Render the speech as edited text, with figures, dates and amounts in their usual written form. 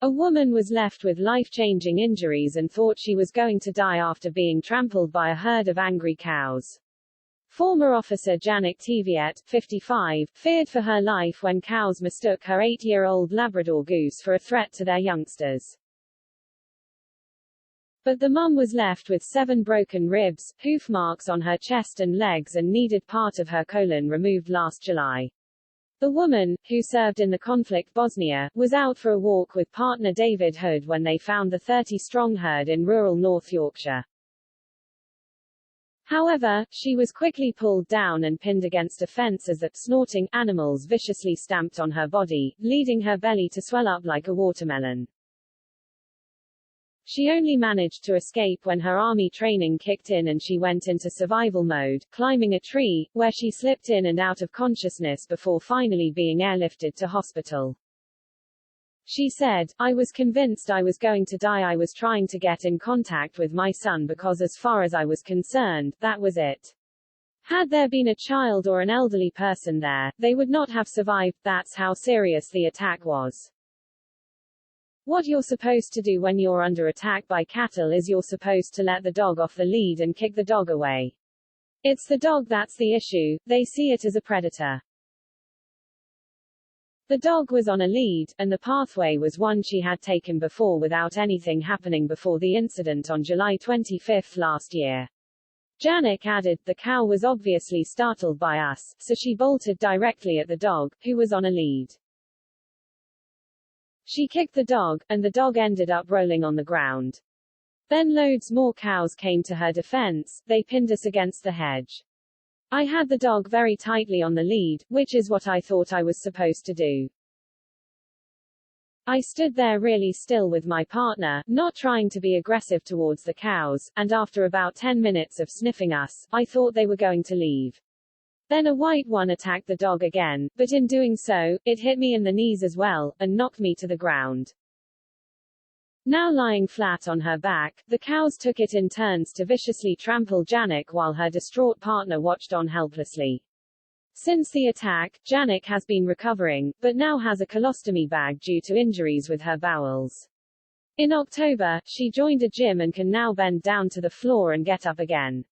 A woman was left with life-changing injuries and thought she was going to die after being trampled by a herd of angry cows. Former officer Janicke Tvedt, 55, feared for her life when cows mistook her 8-year-old Labrador goose for a threat to their youngsters. But the mum was left with 7 broken ribs, hoof marks on her chest and legs, and needed part of her colon removed last July. The woman, who served in the conflict Bosnia, was out for a walk with partner David Hood when they found the 30-strong herd in rural North Yorkshire. However, she was quickly pulled down and pinned against a fence as the snorting animals viciously stamped on her body, leading her belly to swell up like a watermelon. She only managed to escape when her army training kicked in and she went into survival mode, climbing a tree, where she slipped in and out of consciousness before finally being airlifted to hospital. She said, "I was convinced I was going to die. I was trying to get in contact with my son because as far as I was concerned, that was it. Had there been a child or an elderly person there, they would not have survived. That's how serious the attack was." What you're supposed to do when you're under attack by cattle is you're supposed to let the dog off the lead and kick the dog away. It's the dog that's the issue. They see it as a predator. The dog was on a lead, and the pathway was one she had taken before without anything happening before the incident on July 25 last year. Janicke added, "The cow was obviously startled by us, so she bolted directly at the dog, who was on a lead. She kicked the dog, and the dog ended up rolling on the ground. Then loads more cows came to her defense. They pinned us against the hedge. I had the dog very tightly on the lead, which is what I thought I was supposed to do. I stood there really still with my partner, not trying to be aggressive towards the cows, and after about 10 minutes of sniffing us, I thought they were going to leave. Then a white one attacked the dog again, but in doing so, it hit me in the knees as well, and knocked me to the ground." Now lying flat on her back, the cows took it in turns to viciously trample Janicke while her distraught partner watched on helplessly. Since the attack, Janicke has been recovering, but now has a colostomy bag due to injuries with her bowels. In October, she joined a gym and can now bend down to the floor and get up again.